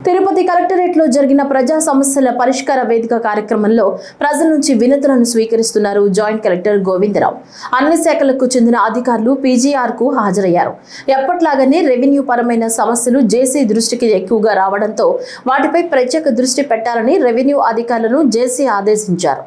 తిరుపతి కలెక్టరేట్లో జరిగిన ప్రజా సమస్యల పరిష్కార వేదిక కార్యక్రమంలో ప్రజల నుంచి వినతులను స్వీకరిస్తున్నారు జాయింట్ కలెక్టర్ గోవిందరావు. అన్ని శాఖలకు చెందిన అధికారులు పీజీఆర్ కు హాజరయ్యారు. ఎప్పట్లాగానే రెవెన్యూ పరమైన సమస్యలు జేసీ దృష్టికి ఎక్కువగా రావడంతో వాటిపై ప్రత్యేక దృష్టి పెట్టాలని రెవెన్యూ అధికారులను జేసీ ఆదేశించారు.